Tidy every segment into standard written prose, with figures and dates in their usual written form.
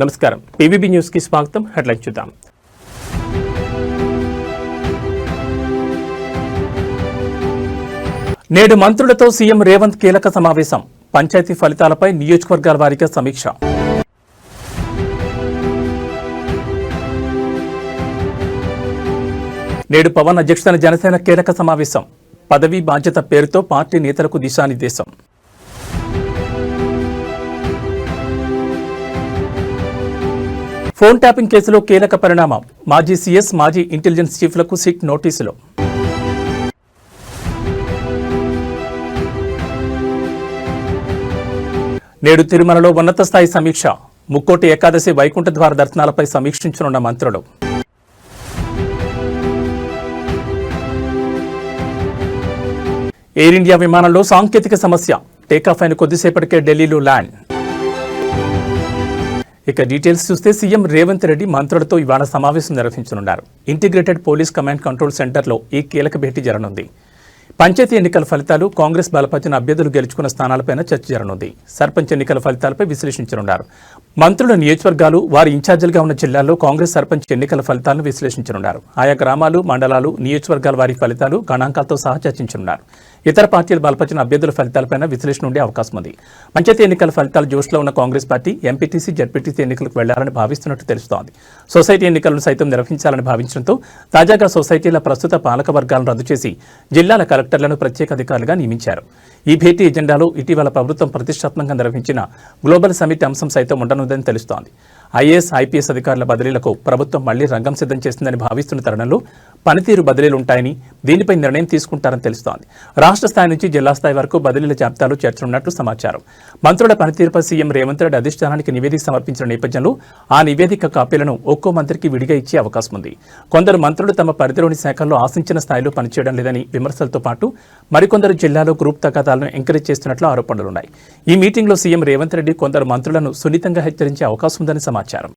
నమస్కారం PVB news కి స్వాగతం. హెడ్లైన్స్ చూద్దాం. నేడు మంత్రులతో సీఎం రేవంత్ కీలక సమావేశం. పంచాయతీ ఫలితాలపై నియోజకవర్గాల వారీగా సమీక్ష. నేడు పవన్ అధ్యక్షతన జనసేన కీలక సమావేశం. పదవీ బాధ్యత పేరుతో పార్టీ నేతలకు దిశానిర్దేశం. ఫోన్ ట్యాపింగ్ కేసులో కీలక పరిణామం. మాజీ సీఎస్, మాజీ ఇంటెలిజెన్స్ చీఫ్లకు సిట్ నోటీసులు. నేడు తిరుమలలో ఉన్నత స్థాయి సమీక్ష. ముక్కోటి ఏకాదశి వైకుంఠ ద్వార దర్శనాలపై సమీక్షించనున్న మంత్రులు. ఎయిర్ ఇండియా విమానంలో సాంకేతిక సమస్య. టేకాఫ్ అయిన కొద్దిసేపటికే ఢిల్లీలో ల్యాండ్. ఇక డీటెయిల్స్ చూస్తే సీఎం రేవంత్ రెడ్డి మంత్రులతో ఇవాళ సమావేశం నిర్వహించనున్నారు. ఇంటిగ్రేటెడ్ పోలీస్ కమాండ్ కంట్రోల్ సెంటర్లో ఈ కీలక భేటీ జరగనుంది. పంచాయతీ ఎన్నికల ఫలితాలు, కాంగ్రెస్ బలపరిచిన అభ్యర్థులు గెలుచుకున్న స్థానాలపై చర్చ జరగనుంది. సర్పంచ్ ఎన్నికల ఫలితాలపై విశ్లేషించనున్నారు. మంత్రుల నియోజకవర్గాలు, వారి ఇన్ఛార్జీలుగా ఉన్న జిల్లాల్లో కాంగ్రెస్ సర్పంచ్ ఎన్నికల ఫలితాలను విశ్లేషించనున్నారు. ఆయా గ్రామాలు, మండలాలు, నియోజకవర్గాల వారి ఫలితాలు, గణాంకాలతో సహా చర్చించనున్నారు. ఇతర పార్టీలు బలపరిచిన అభ్యర్థుల ఫలితాలపై విశ్లేషణ ఉండే అవకాశం ఉంది. పంచాయతీ ఎన్నికల ఫలితాలు జోష్లో ఉన్న కాంగ్రెస్ పార్టీ ఎంపీటీసీ, జడ్పీటీసీ ఎన్నికలకు వెళ్లాలని భావిస్తున్నట్టు తెలుస్తోంది. సొసైటీ ఎన్నికలను సైతం నిర్వహించాలని భావించడంతో తాజాగా సొసైటీల ప్రస్తుత పాలక వర్గాలను రద్దు చేసి జిల్లాల కలెక్టర్లను ప్రత్యేక అధికారులుగా నియమించారు. ఈ భేటీ ఎజెండాలో ఇటీవల ప్రభుత్వం ప్రతిష్టాత్మకంగా నిర్వహించిన గ్లోబల్ సమిట్ అంశం సైతం ఉండనుందని తెలుస్తోంది. ఐఏఎస్, ఐపీఎస్ అధికారుల బదిలీలకు ప్రభుత్వం మళ్లీ రంగం సిద్ధం చేసిందని భావిస్తున్న తరుణంలో పనితీరు బదిలీలుంటాయని, దీనిపై నిర్ణయం తీసుకుంటారని తెలుస్తోంది. రాష్ట్ర స్థాయి నుంచి జిల్లా స్థాయి వరకు బదిలీల జాబితాలు చేర్చనున్నట్లు సమాచారం. మంత్రుల పనితీరుపై సీఎం రేవంత్ రెడ్డి అధిష్టానానికి నివేదిక సమర్పించిన నేపథ్యంలో ఆ నివేదిక కాపీలను ఒక్కో మంత్రికి విడిగా ఇచ్చే అవకాశం ఉంది. కొందరు మంత్రులు తమ పరిధిలోని శాఖల్లో ఆశించిన స్థాయిలో పనిచేయడం లేదని విమర్శలతో పాటు మరికొందరు జిల్లాలో గ్రూప్ తగాదాలను ఎంకరేజ్ చేస్తున్నట్లు ఆరోపణలున్నాయి. ఈ మీటింగ్లో సీఎం రేవంత్ రెడ్డి కొందరు మంత్రులను సున్నితంగా హెచ్చరించే అవకాశం ఉందని సమాచారం.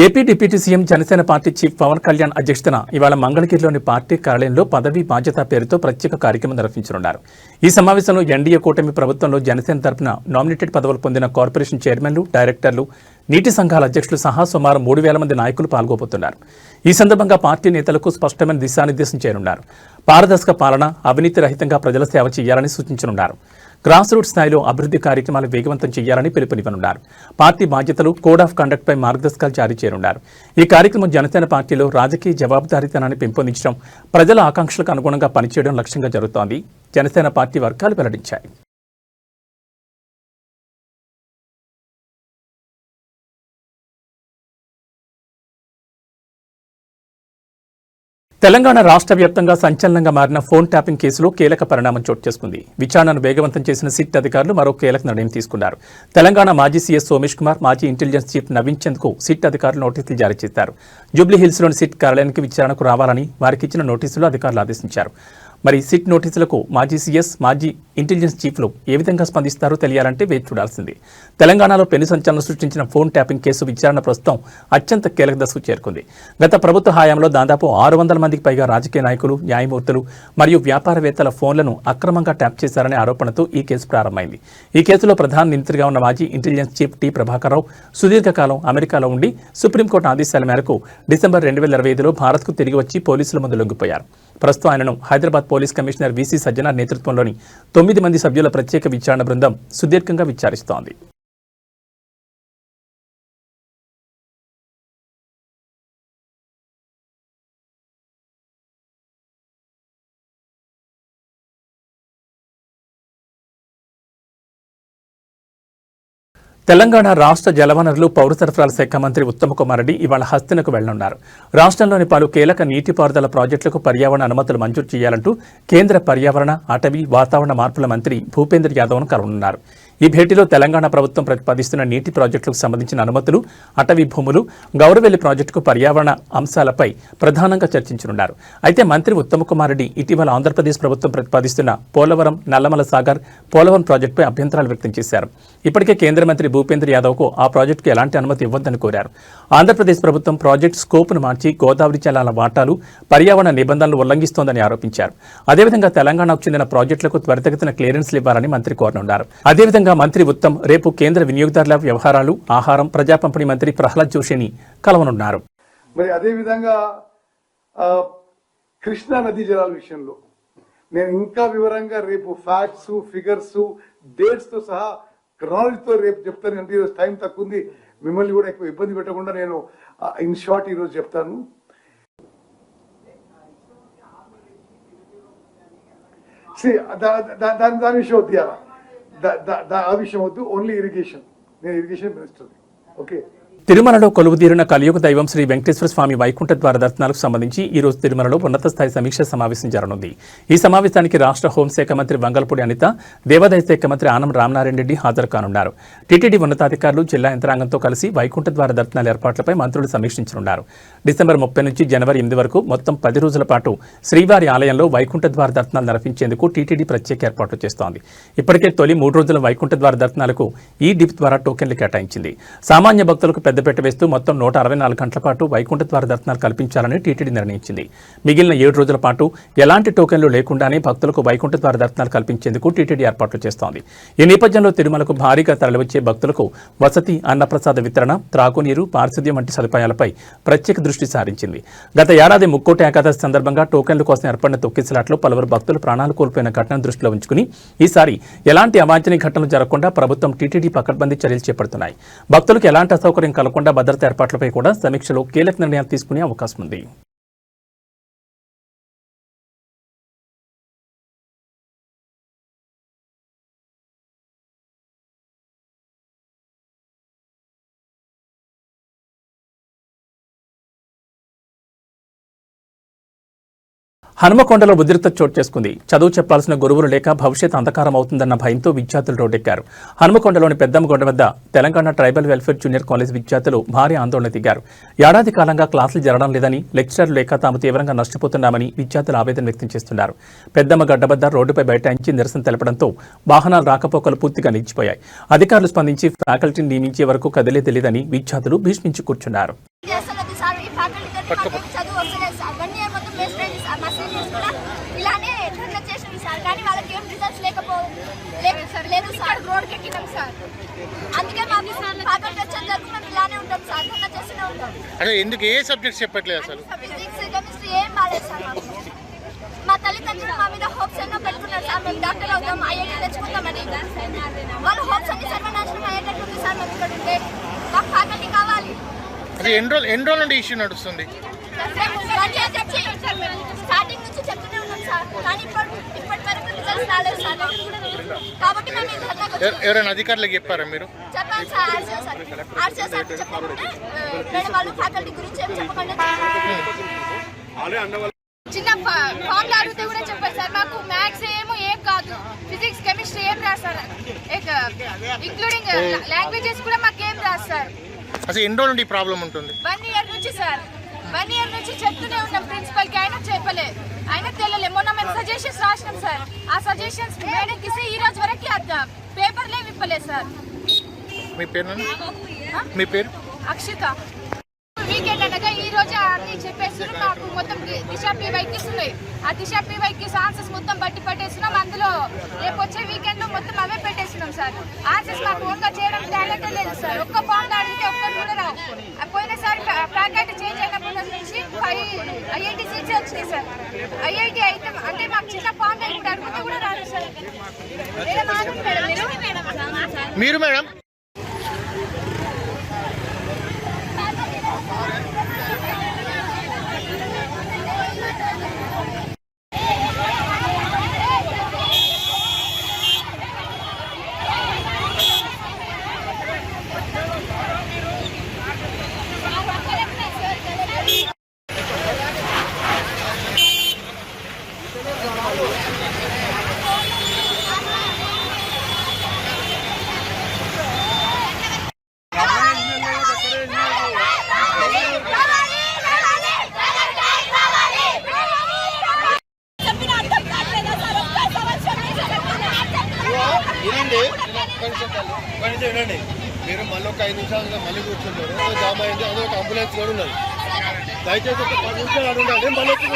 AP deputy CM, Janasena party chief Pawan Kalyan అధ్యక్షతన ఇవాళ మంగళగిరిలోని పార్టీ కార్యాలయంలో పదవీ బాధ్యత పేరుతో ప్రత్యేక కార్యక్రమం నిర్వహించనున్నారు. ఈ సమావేశంలో ఎన్డీఏ కూటమి ప్రభుత్వంలో జనసేన తరపున నామినేటెడ్ పదవులు పొందిన కార్పొరేషన్ చైర్మన్లు, డైరెక్టర్లు, నీటి సంఘాల అధ్యక్షులు సహా సుమారు 3,000 మంది నాయకులు పాల్గొబోతున్నారు. ఈ సందర్భంగా పార్టీ నేతలకు స్పష్టమైన దిశానిర్దేశం చేయనున్నారు. పారదర్శక పాలన, అవినీతి రహితంగా ప్రజల సేవ చేయాలని సూచించనున్నారు. గ్రాస్ రూట్ స్థాయిలో అభివృద్ధి కార్యక్రమాలు వేగవంతం చేయాలని పిలుపునివ్వనున్నారు. పార్టీ బాధ్యతలు, కోడ్ ఆఫ్ కండక్ట్ పై మార్గదర్శకాలు జారీ చేయనున్నారు. ఈ కార్యక్రమం జనసేన పార్టీలో రాజకీయ జవాబుదారీతనాన్ని పెంపొందించడం, ప్రజల ఆకాంక్షలకు అనుగుణంగా పనిచేయడం లక్ష్యంగా జరుగుతోంది. జనసేన పార్టీ వర్గాలు వెల్లడించాయి. తెలంగాణ రాష్ట్ర వ్యాప్తంగా సంచలనంగా మారిన ఫోన్ ట్యాపింగ్ కేసులో కీలక పరిణామం చోటు చేసుకుంది. విచారణను వేగవంతం చేసిన సిట్ అధికారులు మరో కీలక నిర్ణయం తీసుకున్నారు. తెలంగాణ మాజీ సీఎస్ సోమేష్ కుమార్, మాజీ ఇంటెలిజెన్స్ చీఫ్ నవీన్ చంద్కు సిట్ అధికారులు నోటీసులు జారీ చేశారు. జూబ్లీహిల్స్లోని సిట్ కార్యాలయానికి విచారణకు రావాలని వారికి ఇచ్చిన నోటీసులు అధికారులు ఆదేశించారు. మరి సిట్ నోటీసులకు మాజీ సీఎస్, మాజీ ఇంటెలిజెన్స్ చీఫ్లు ఏ విధంగా స్పందిస్తారో తెలియాలంటే వేచి చూడాల్సింది. తెలంగాణలో పెను సంచలనం సృష్టించిన ఫోన్ ట్యాపింగ్ కేసు విచారణ ప్రస్తుతం అత్యంత కీలక దశకు చేరుకుంది. గత ప్రభుత్వ హయాంలో దాదాపు 600 మందికి పైగా రాజకీయ నాయకులు, న్యాయమూర్తులు మరియు వ్యాపారవేత్తల ఫోన్లను అక్రమంగా ట్యాప్ చేశారనే ఆరోపణతో ఈ కేసు ప్రారంభమైంది. ఈ కేసులో ప్రధాన నిందితుడిగా ఉన్న మాజీ intelligence chief T Prabhakar Rao సుదీర్ఘకాలం అమెరికాలో ఉండి సుప్రీంకోర్టు ఆదేశాల మేరకు డిసెంబర్ 2025లో భారత్కు తిరిగి వచ్చి పోలీసుల ముందు లొంగిపోయారు. ప్రస్తుతం ఆయనను Hyderabad police commissioner VC Sajjanar నేతృత్వంలోని 9 మంది సభ్యుల ప్రత్యేక విచారణ బృందం సుదీర్ఘంగా విచారిస్తోంది. తెలంగాణ రాష్ట్ర జలవనరులు, పౌర సరఫరాల శాఖ మంత్రి ఉత్తమ్ కుమార్ రెడ్డి ఇవాళ హస్తినకు వెళ్లనున్నారు. రాష్ట్రంలోని పలు కీలక నీటిపారుదల ప్రాజెక్టులకు పర్యావరణ అనుమతులు మంజూరు చేయాలంటూ కేంద్ర పర్యావరణ, అటవీ, వాతావరణ మార్పుల మంత్రి భూపేంద్ర యాదవ్ను కలవనున్నారు. ఈ భేటీలో తెలంగాణ ప్రభుత్వం ప్రతిపాదిస్తున్న నీటి ప్రాజెక్టులకు సంబంధించిన అనుమతులు, అటవీ భూములు, గౌరవెల్లి ప్రాజెక్టుకు పర్యావరణ అంశాలపై ప్రధానంగా చర్చించనున్నారు. అయితే మంత్రి ఉత్తమ్ కుమార్ రెడ్డి ఇటీవల ఆంధ్రప్రదేశ్ ప్రభుత్వం ప్రతిపాదిస్తున్న పోలవరం, నల్లమల సాగర్, పోలవరం ప్రాజెక్టుపై అభ్యంతరాలు వ్యక్తం చేశారు. ఇప్పటికే కేంద్ర మంత్రి భూపేంద్ర యాదవ్కు ఆ ప్రాజెక్టుకు ఎలాంటి అనుమతి ఇవ్వొద్దని కోరారు. ఆంధ్రప్రదేశ్ ప్రభుత్వం ప్రాజెక్టు స్కోప్ను మార్చి గోదావరి జలాల వాటాలు, పర్యావరణ నిబంధనలు ఉల్లంఘిస్తోందని ఆరోపించారు. అదేవిధంగా తెలంగాణకు చెందిన ప్రాజెక్టులకు త్వరితగతిన క్లియరెన్స్లు ఇవ్వాలని మంత్రి కోరనున్నారు. అదేవిధంగా మంత్రి ఉత్తమ్ రేపు కేంద్ర వినియోగదారుల వ్యవహారాలు, ఆహారం, ప్రజా పంపిణీ మంత్రి ప్రహ్లాద్ జోషిని కలవనున్నారు. మరి అదేవిధంగా కృష్ణా నదీ జలాల విషయంలో నేను ఇంకా వివరంగా రేపు ఫ్యాక్ట్స్, ఫిగర్స్, డేట్స్ తో సహా క్రాలజీతో రేపు చెప్తాను. అంటే ఈరోజు టైం తక్కువ ఉంది, మిమ్మల్ని కూడా ఎక్కువ ఇబ్బంది పెట్టకుండా నేను ఇన్ షార్ట్ ఈరోజు చెప్తాను. దాని విషయం వద్దు, ఆ విషయం వద్దు, ఓన్లీ ఇరిగేషన్. నేను ఇరిగేషన్ మినిస్టర్. ఓకే. తిరుమలలో కొలువుదీరిన కలియుగ దైవం శ్రీ వెంకటేశ్వర స్వామి వైకుంఠ ద్వార దర్శనాలకు సంబంధించి ఈ రోజు తిరుమలలో ఉన్నత స్థాయి సమీక్ష సమావేశం జరగనుంది. ఈ సమావేశానికి రాష్ట్ర హోంశాఖ మంత్రి వంగలపూడి అనిత, దేవాదాయ శాఖ మంత్రి ఆనం రామనారాయణ రెడ్డి హాజరు కానున్నారు. టీటీడీ ఉన్నతాధికారులు, జిల్లా యంత్రాంగంతో కలిసి వైకుంఠ ద్వార దర్శనాల ఏర్పాట్లపై మంత్రులు సమీక్షించనున్నారు. డిసెంబర్ 30 నుంచి జనవరి 8 వరకు మొత్తం 10 రోజుల పాటు శ్రీవారి ఆలయంలో వైకుంఠ ద్వార దర్శనాలు నిర్వహించేందుకు టీటీడీ ప్రత్యేక ఏర్పాట్లు చేస్తోంది. ఇప్పటికే తొలి 3 రోజుల వైకుంఠ ద్వార దర్శనాలకు ఈ డిప్ ద్వారా టోకెన్లు కేటాయించింది. సామాన్య భక్తులకు పెద్దపీట వేస్తూ మొత్తం 164 గంటల పాటు వైకుంఠ ద్వార దర్శనాలు కల్పించాలని టీటీడీ నిర్ణయించింది. మిగిలిన 7 రోజుల పాటు ఎలాంటి టోకెన్లు లేకుండానే భక్తులకు వైకుంఠ ద్వార దర్శనాలు కల్పించేందుకు టీటీడీ ఏర్పాట్లు చేస్తోంది. ఈ నేపథ్యంలో తిరుమలకు భారీగా తరలివచ్చే భక్తులకు వసతి, అన్నప్రసాద వితరణ, త్రాగునీరు, పారిశుద్ధ్యం వంటి సదుపాయాలపై ప్రత్యేక దృష్టి సారించింది. గత ఏడాది ముక్కోటి ఏకాదశి సందర్భంగా టోకెన్ల కోసం ఏర్పడిన తొక్కిసలాట్లో పలువురు భక్తులు ప్రాణాలు కోల్పోయిన ఘటనను దృష్టిలో ఉంచుకుని ఈసారి ఎలాంటి అవాంఛనీయ ఘటనలు జరగకుండా ప్రభుత్వం, టీటీడీ పకడ్బందీ చర్యలు చేపడుతున్నాయి. భక్తులకు ఎలాంటి అసౌకర్యం కలగకుండా భద్రతా ఏర్పాట్లపై కూడా సమీక్షలో కీలక నిర్ణయాలు తీసుకునే అవకాశం ఉంది. హనుమకొండలో ఉద్రిక్తత చోటు చేసుకుంది. చదువు చెప్పాల్సిన గురువులు లేక భవిష్యత్ అంధకారం అవుతుందన్న భయంతో విద్యార్థులు రోడ్డెక్కారు. హనుమకొండలోని పెద్దమ్మగొండ వద్ద Telangana tribal welfare junior college విద్యార్థులు భారీ ఆందోళన దిగారు. ఏడాది కాలంగా క్లాసులు జరగడం లేదని, లెక్చరర్లు లేక తాము తీవ్రంగా నష్టపోతున్నామని విద్యార్థులు ఆవేదన వ్యక్తం చేస్తున్నారు. పెద్దమ్మగడ్డ వద్ద రోడ్డుపై బైఠాయించి నిరసన తెలపడంతో వాహనాలు రాకపోకలు పూర్తిగా నిలిచిపోయాయి. అధికారులు స్పందించి ఫ్యాకల్టీని నియమించే వరకు కదిలే తెలియదని విద్యార్థులు భీష్మించి కూర్చున్నారు. ఇలానే చేసింది సార్, కానీ వాళ్ళకి ఏం రిజల్ట్స్ లేదు సార్. రోడ్ కెక్కినాం సార్, అందుకే మాకు ఫ్యాకల్టీ వచ్చేంత వరకు మేము ఇలానే ఉంటాం సార్, ధర్నా చేస్తూనే ఉంటాం. అంటే ఎందుకు ఏ సబ్జెక్ట్స్ చెప్పట్లేదు అసలు? ఫిజిక్స్, కెమిస్ట్రీ ఏం బాలేదు సార్ మాకు. మా తల్లిదండ్రులు మా మీద హోప్స్ ఎన్నో పెట్టుకున్నారు సార్, మేము డాక్టర్ అవుతాం, ఐఐటీ తెచ్చుకుంటామని. వాళ్ళ హోప్స్ అన్ని సర్వనాశనం అయ్యేటట్టుంది సార్. మేము ఇక్కడ ఉంటే మాకు ఫ్యాకల్టీ కావాలి. అది ఎన్ని రోజుల నుండి ఇష్యూ నడుస్తుంది? స్టార్టింగ్ నుంచి చెప్తూనే ఉన్నాం సార్, కానీ ఇప్పటి వరకు రిజల్ట్స్ రాలేదు సార్. కాబట్టి మేము ఈ ధర్నాకు ఎవరైనా అధికారులకు చెప్పారా మీరు? చెప్పాను సార్, ఆర్సీఓ సార్ చెప్పకుండా మేడం వాళ్ళు ఫ్యాకల్టీ గురించి ఏం చెప్పకుండా చిన్న ఫామ్ అడిగితే కూడా చెప్పారు సార్. మాకు మ్యాథ్స్ ఏం కాదు, ఫిజిక్స్, కెమిస్ట్రీ ఏం రాస్తారు, ఇంక్లూడింగ్ లాంగ్వేజెస్ కూడా మాకు ఏం రాస్తారు. అసలు ఎన్ని రోజుల నుండి ప్రాబ్లం ఉంటుంది? 1 ఇయర్ నుంచి సార్, 1 ఇయర్ నుంచి చెప్తూనే ఉన్నాం ప్రిన్సిపల్ కి, అయినా చెప్పలే, అయినా తెలియలే. మొన్న మేము సజెషన్స్ రాసినాం సార్, ఆ సజెషన్స్ మేడంకి ఈ రోజు వరకు పేపర్లే విప్పలేదు సార్. మీ పేరు? మీ పేరు? అక్షిత. వీకెండ్ అనగా ఈ రోజే అన్ని చెప్పేస్తున్నాం. మాకు మొత్తం దిశ పీవైకి ఉన్నాయి, ఆ దిశ పీవైకి ఆన్సర్స్ మొత్తం బట్టి పట్టేస్తున్నాం. అందులో రేపు వచ్చే వీకెండ్ లో మొత్తం అవే పెట్టేస్తున్నాం సార్. ఆన్సర్స్ మాకు ఓన్గా చేయడం టాలెంట్ లేదు సార్. ఒక్క ఫామ్ అడిగితే ఒక్కరు కూడా రావు. పోయినసారి ఫ్యాకల్టీ చేంజ్ అయినప్పటి నుంచి 5 ఐఐటి సీట్స్ వచ్చినాయి సార్. ఐఐటి అయితే అంటే మాకు చిన్న ఫామ్ అడిగితే కూడా రాదు సార్. మీరు మేడం 5 నిమిషాలుగా మళ్ళీ కూర్చుంటారు జామ్ అయింది. అదే ఒక అంబులెన్స్ కూడా ఉన్నది. దయచేసి ఒక 10 నిమిషాలు అడుగుండాలి. మళ్ళీ వచ్చి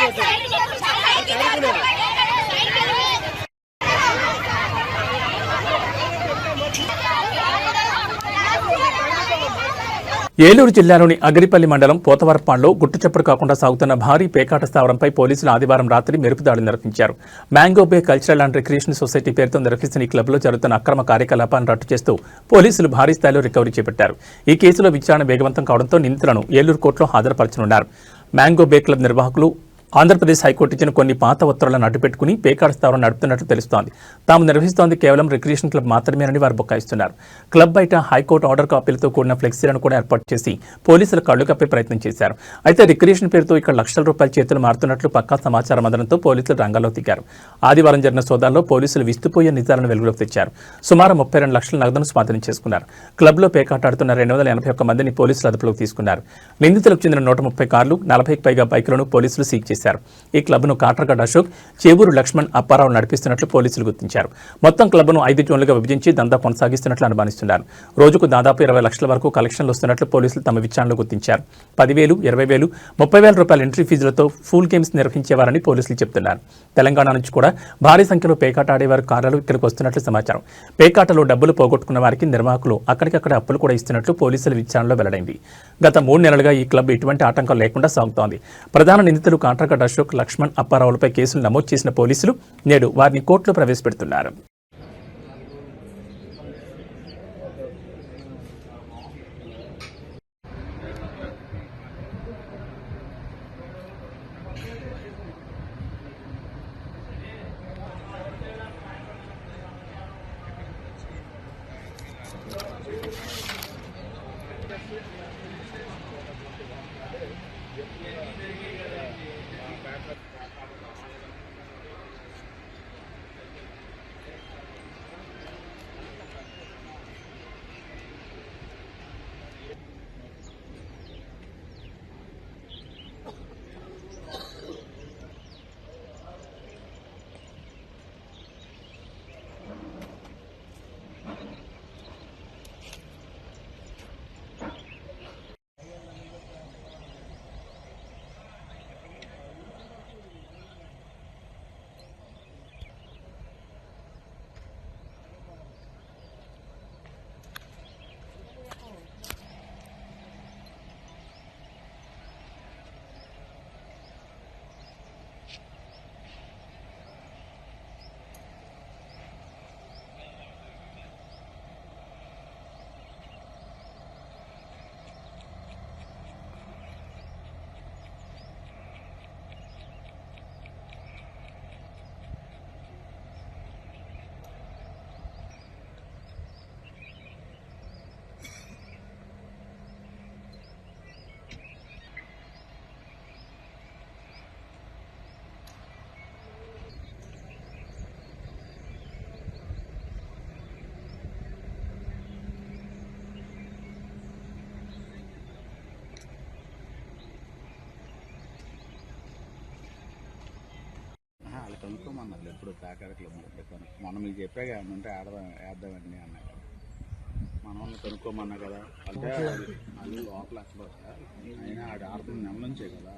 ఏలూరు జిల్లాలోని అగిరిపల్లి మండలం పోతవరపాడులో గుట్టుచప్పుడు కాకుండా సాగుతున్న భారీ పేకాట స్థావరంపై పోలీసులు ఆదివారం రాత్రి మెరుపుదాడులు నిర్వహించారు. Mango bay cultural and recreation society పేరుతో నిర్వహిస్తున్న ఈ క్లబ్లో జరుగుతున్న అక్రమ కార్యకలాపాలను రట్టు చేస్తూ పోలీసులు భారీ స్థాయిలో రికవరీ చేపట్టారు. ఈ కేసులో విచారణ వేగవంతం కావడంతో నిందితులను ఏలూరు కోర్టులో హాజరుపరచనున్నారు. మ్యాంగో బే క్లబ్ నిర్వాహకులు ఆంధ్రప్రదేశ్ హైకోర్టు ఇచ్చిన కొన్ని పాత ఉత్తర్వులను అడ్డుపెట్టుకుని పేకాట స్థావరం నడుపుతున్నట్లు తెలుస్తోంది. తాము నిర్వహిస్తోంది కేవలం రిక్రియేషన్ క్లబ్ మాత్రమేనని వారు బొక్కాయిస్తున్నారు. క్లబ్ బయట హైకోర్టు ఆర్డర్ కాపీలతో కూడిన ఫ్లెక్సీలను కూడా ఏర్పాటు చేసి పోలీసులు కళ్లు కప్పే ప్రయత్నం చేశారు. అయితే రిక్రియేషన్ పేరుతో ఇక్కడ లక్షల రూపాయల చేతులు మారుతున్నట్లు పక్కా సమాచారం అందడంతో పోలీసులు రంగంలో దిగారు. ఆదివారం జరిగిన సోదాల్లో పోలీసులు విస్తుపోయే నిజాలను వెలుగులోకి తెచ్చారు. సుమారు 32 లక్షల నగదును స్వాధీనం చేసుకున్నారు. క్లబ్లో పేకాట ఆడుతున్న 281 మందిని పోలీసులు అదుపులోకి తీసుకున్నారు. నిందితులకు చెందిన 130 కార్లు, 40కి పైగా బైకులను పోలీసులు సీజ్ చేశారు. ఈ క్లబ్ను కాట్రగడ్డ అశోక్, చేవూరు లక్ష్మణ్, అప్పారావు నడిపిస్తున్నట్లు పోలీసులు గుర్తించారు. మొత్తం క్లబ్ను 5 జోన్లుగా విభజించి దందా కొనసాగిస్తున్నట్లు అనుమానిస్తున్నారు. రోజుకు దాదాపు 20 లక్షల వరకు కలెక్షన్లు వస్తున్నట్లు పోలీసులు తమ విచారణలో గుర్తించారు. 10,000, 20,000, 30,000 రూపాయల ఎంట్రీ ఫీజులతో ఫుల్ గేమ్స్ నిర్వహించేవారని పోలీసులు చెబుతున్నారు. తెలంగాణ నుంచి కూడా భారీ సంఖ్యలో పేకాట ఆడేవారి కార్లు ఇక్కడికి వస్తున్నట్లు సమాచారం. పేకాటలో డబ్బులు పోగొట్టుకున్న వారికి నిర్వాహకులు అక్కడికక్కడ అప్పులు కూడా ఇస్తున్నట్లు పోలీసుల విచారణలో వెల్లడైంది. గత 3 నెలలుగా ఈ క్లబ్ ఎటువంటి ఆటంకం లేకుండా సాగుతోంది. ప్రధాన నిందితులు కాట్రగడ్డ అశోక్, లక్ష్మణ్, అప్పారావులపై కేసులు నమోదు చేసిన పోలీసులు నేడు వారిని కోర్టులో ప్రవేశపెడుతున్నారు. వాళ్ళు కొనుక్కోమన్నారు ఎప్పుడు పేకాట క్లబ్లో మొన్న మీకు చెప్పాగా ఉంటే వేద్దామండి అన్నారు. మన వాళ్ళు కొనుక్కోమన్నా కదా అంటే వాళ్ళు లోపల అసలు అయినా ఆడు ఆడుతున్న నెల నుంచే కదా.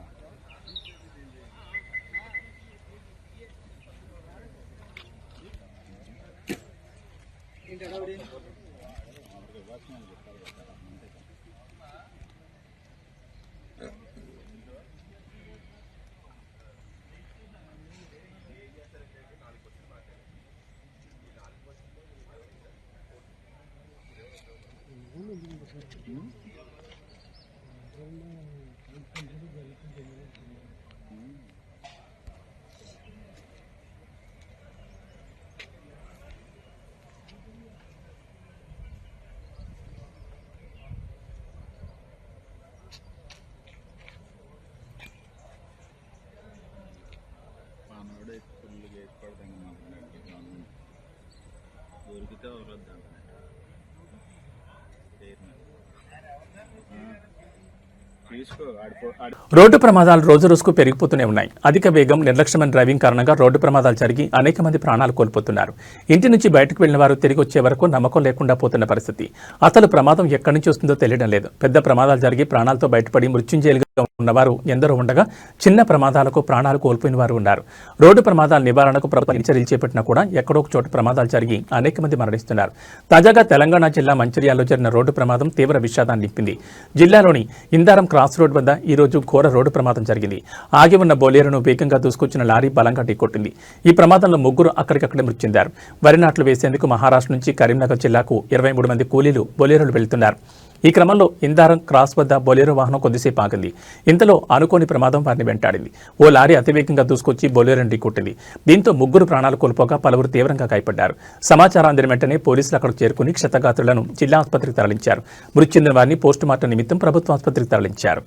రోడ్డు ప్రమాదాలు రోజు రోజుకు పెరిగిపోతూనే ఉన్నాయి. అధిక వేగం, నిర్లక్ష్యమైన డ్రైవింగ్ కారణంగా రోడ్డు ప్రమాదాలు జరిగి అనేక మంది ప్రాణాలు కోల్పోతున్నారు. ఇంటి నుంచి బయటకు వెళ్లిన వారు తిరిగి వచ్చే వరకు నమ్మకం లేకుండా పోతున్న పరిస్థితి. అసలు ప్రమాదం ఎక్కడి నుంచి వస్తుందో తెలియడం లేదు. పెద్ద ప్రమాదాలు జరిగి ప్రాణాలతో బయటపడి మృత్యుంజయులుగా ఉన్నవారు ఎందరో ఉండగా చిన్న ప్రమాదాలకు ప్రాణాలు కోల్పోయిన వారు ఉన్నారు. రోడ్డు ప్రమాదాల నివారణకు ప్రభుత్వం చర్యలు చేపట్టినా కూడా ఎక్కడో ఒక చోట ప్రమాదాలు జరిగి అనేక మంది మరణిస్తున్నారు. తాజాగా తెలంగాణ జిల్లా మంచిర్యాలలో జరిగిన రోడ్డు ప్రమాదం తీవ్ర విషాదాన్ని నింపింది. జిల్లాలోని ఇందారం క్రాస్ రోడ్ వద్ద ఈ రోజు ఘోర రోడ్డు ప్రమాదం జరిగింది. ఆగి ఉన్న బొలేరోను వేగంగా దూసుకొచ్చిన లారీ బలంగా ఢీకొట్టింది. ఈ ప్రమాదంలో ముగ్గురు అక్కడికక్కడే మృతి చెందారు. వరి నాట్లు వేసేందుకు మహారాష్ట్ర నుంచి కరీంనగర్ జిల్లాకు 23 మంది కూలీలు బొలేరోలు వెళ్తున్నారు. ఈ క్రమంలో ఇందారం క్రాస్ వద్ద బొలేరో వాహనం కొద్దిసేపు ఆగింది. ఇంతలో అనుకోని ప్రమాదం వారిని వెంటాడింది. ఓ లారీ అతివేగంగా దూసుకొచ్చి బొలేరోని ఢీకొట్టింది. దీంతో ముగ్గురు ప్రాణాలు కోల్పోగా పలువురు తీవ్రంగా గాయపడ్డారు. సమాచారం అందిన వెంటనే పోలీసులు అక్కడికి చేరుకుని క్షతగాత్రులను జిల్లా ఆసుపత్రికి తరలించారు. మృతి చెందిన వారిని పోస్టుమార్టం నిమిత్తం ప్రభుత్వ ఆసుపత్రికి తరలించారు.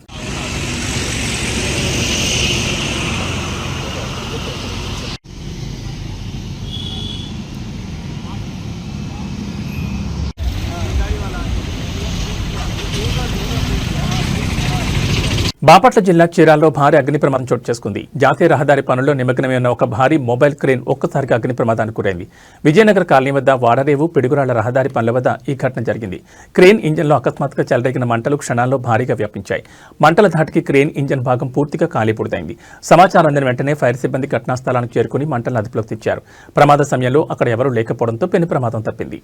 బాపట్ల జిల్లా చీరాల్లో భారీ అగ్ని ప్రమాదం చోటు చేసుకుంది. జాతీయ రహదారి పనుల్లో నిమగ్నమై ఉన్న ఒక భారీ మొబైల్ క్రేన్ ఒక్కసారిగా అగ్ని ప్రమాదానికి గురైంది. విజయనగర్ కాలనీ వద్ద వాడరేవు పిడుగురాళ్ల రహదారి పనుల వద్ద ఈ ఘటన జరిగింది. క్రేన్ ఇంజన్లో అకస్మాత్తుగా చెలరేగిన మంటలు క్షణాల్లో భారీగా వ్యాపించాయి. మంటల ధాటికి క్రేన్ ఇంజన్ భాగం పూర్తిగా కాలిపూడిదైంది. సమాచారం అందిన వెంటనే ఫైర్ సిబ్బంది ఘటనా స్థలానికి చేరుకుని మంటలను అదుపులోకి తెచ్చారు. ప్రమాద సమయంలో అక్కడ ఎవరూ లేకపోవడంతో పెను ప్రమాదం తప్పింది.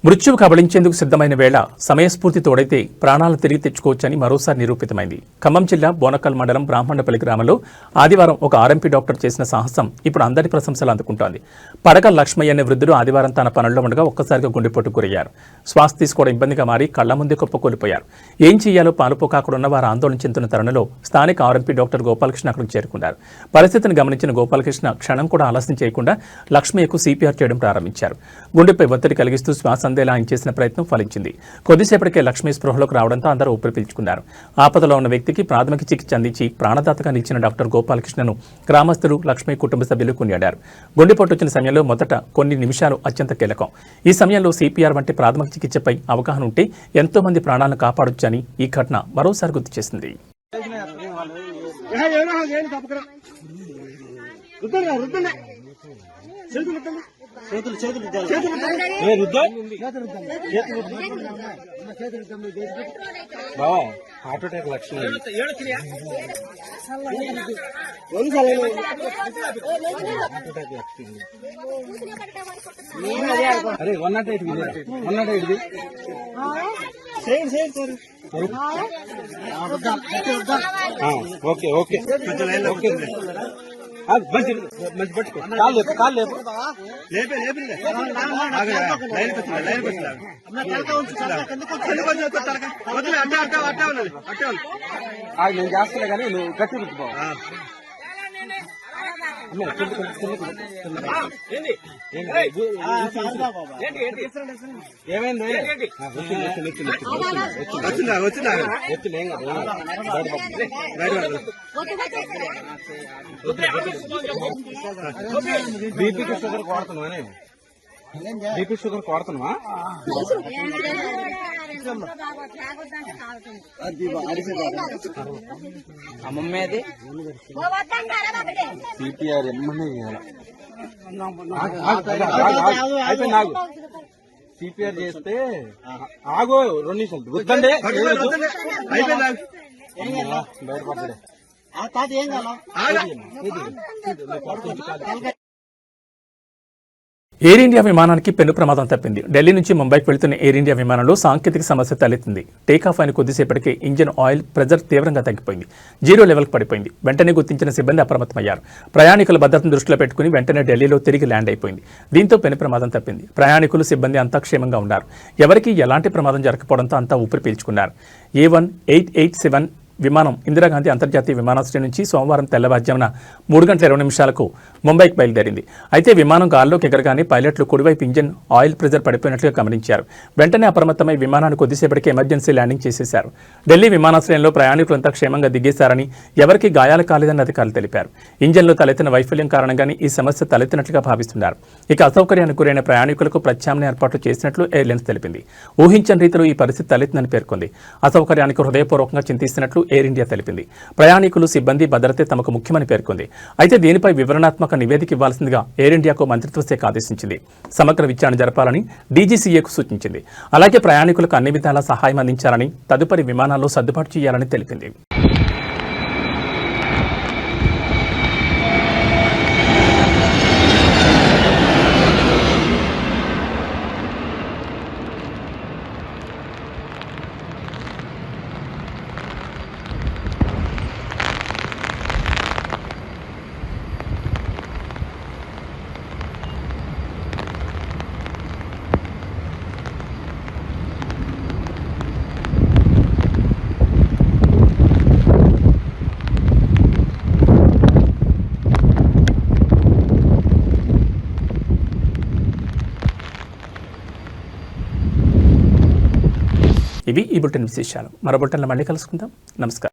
మృత్యువు కబళించేందుకు సిద్ధమైన వేళ సమయస్ఫూర్తి తోడైతే ప్రాణాలు తిరిగి తెచ్చుకోవచ్చని మరోసారి నిరూపితమైంది. ఖమ్మం జిల్లా బోనకల్ మండలం బ్రాహ్మణపల్లి గ్రామంలో ఆదివారం ఒక ఆర్ఎంపీ డాక్టర్ చేసిన సాహసం ఇప్పుడు అందరి ప్రశంసలు అందుకుంటోంది. పడక లక్ష్మయ్య అనే వృద్ధుడు ఆదివారం తన పనుల్లో ఉండగా ఒక్కసారిగా గుండెపోటుకు గురయ్యారు. శ్వాస తీసుకోవడం ఇబ్బందిగా మారి కళ్ల ముందే కుప్పకూలిపోయారు. ఏం చేయాలో పాలుపోకాకుడున్న వారు ఆందోళన చెందుతున్న తరుణంలో స్థానిక ఆర్ఎంపీ డాక్టర్ గోపాలకృష్ణ అక్కడికి చేరుకున్నారు. పరిస్థితిని గమనించిన గోపాలకృష్ణ క్షణం కూడా ఆలస్యం చేయకుండా లక్ష్మయ్యకు సిపిఆర్ చేయడం ప్రారంభించారు. గుండెపై ఒత్తిడి కలిగిస్తూ శ్వాస అందేలా ఆయన చేసిన ప్రయత్నం ఫలించింది. కొద్దిసేపటికే లక్ష్మీ స్పృహలోకి రావడంతో అందరూ ఊపిరి పీల్చుకున్నారు. ఆపదలో ఉన్న వ్యక్తికి ప్రాథమిక చికిత్స అందించి ప్రాణదాతగా నిలిచిన డాక్టర్ గోపాలకృష్ణను గ్రామస్తులు, లక్ష్మీ కుటుంబ సభ్యులు కొనియాడారు. గుండెపోటు వచ్చిన సమయంలో మొదట కొన్ని నిమిషాలు అత్యంత కీలకం. ఈ సమయంలో సిపిఆర్ వంటి ప్రాథమిక చికిత్సపై అవగాహన ఉంటే ఎంతో మంది ప్రాణాలను కాపాడొచ్చని ఈ ఘటన మరోసారి గుర్తు చేసింది. హార్ట్ అటాక్ లక్షణం అరే 108 ఓకే ఓకే ఓకే మంచి మంచి పట్టుకో కాలు లేపు నేను చేస్తలే కానీ నువ్వు గట్టి రుద్దుకో. ఏమైంది? బీపీకి షుగర్ కొడుతున్నావా? బీపీ షుగర్ కొడుతున్నావా? అమ్మమ్మేది సిపిఆర్ ఎమ్మనే అయిపోయింది నాకు సిపిఆర్ చేస్తే ఆగో 2 నిమిషాలు వద్దండి బయటపడ్డాడే ఎయిర్ ఇండియా విమానానికి పెను ప్రమాదం తప్పింది. ఢిల్లీ నుంచి ముంబైకి వెళ్తున్న ఎయిర్ ఇండియా విమానంలో సాంకేతిక సమస్య తలెత్తింది. టేకాఫ్ అయిన కొద్దిసేపటికే ఇంజిన్ ఆయిల్ ప్రెజర్ తీవ్రంగా తగ్గిపోయింది. 0 లెవెల్కి పడిపోయింది. వెంటనే గుర్తించిన సిబ్బంది అప్రమత్తమయ్యారు. ప్రయాణికుల భద్రతను దృష్టిలో పెట్టుకుని వెంటనే ఢిల్లీలో తిరిగి ల్యాండ్ అయిపోయింది. దీంతో పెను ప్రమాదం తప్పింది. ప్రయాణికులు సిబ్బంది అంతా క్షేమంగా ఉన్నారు. ఎవరికీ ఎలాంటి ప్రమాదం జరగకపోవడంతో అంతా ఊపిరి పీల్చుకున్నారు. A1887 విమానం ఇందిరాగాంధీ అంతర్జాతీయ విమానాశ్రయం నుంచి సోమవారం తెల్లవారుజామున 3:20 ముంబైకి బయలుదేరింది. అయితే విమానం గాల్లోకి ఎగరగానే పైలట్లు కుడివైపు ఇంజిన్ ఆయిల్ ప్రెజర్ పడిపోయినట్లుగా గమనించారు. వెంటనే అప్రమత్తమై విమానాన్ని కొద్దిసేపటికి ఎమర్జెన్సీ ల్యాండింగ్ చేసేశారు. ఢిల్లీ విమానాశ్రయంలో ప్రయాణికులంతా క్షేమంగా దిగేశారని, ఎవరికీ గాయాలు కాలేదని అధికారులు తెలిపారు. ఇంజిన్లో తలెత్తిన వైఫల్యం కారణంగానే ఈ సమస్య తలెత్తినట్లుగా భావిస్తున్నారు. ఇక అసౌకర్యానికి గురైన ప్రయాణికులకు ప్రత్యామ్నాయ ఏర్పాట్లు చేసినట్లు ఎయిర్లైన్స్ తెలిపింది. ఊహించని రీతిలో ఈ పరిస్థితి తలెత్తిందని పేర్కొంది. అసౌకర్యానికి హృదయపూర్వకంగా చింతిస్తున్నట్లు ఎయిర్ ఇండియా తెలిపింది. ప్రయాణికులు, సిబ్బంది భద్రతే తమకు ముఖ్యమని పేర్కొంది. అయితే దీనిపై వివరణాత్మక నివేదిక ఇవ్వాల్సిందిగా ఎయిర్ ఇండియాకు మంత్రిత్వ శాఖ ఆదేశించింది. సమగ్ర విచారణ జరపాలని డీజీసీఏకు సూచించింది. అలాగే ప్రయాణికులకు అన్ని విధాలా సహాయం అందించాలని, తదుపరి విమానాల్లో సర్దుబాటు చేయాలని తెలిపింది. ఇవి ఈ బులెటిన్ విశేషాలు. మరో బులెటిన్లో మళ్ళీ కలుసుకుందాం. నమస్కారం.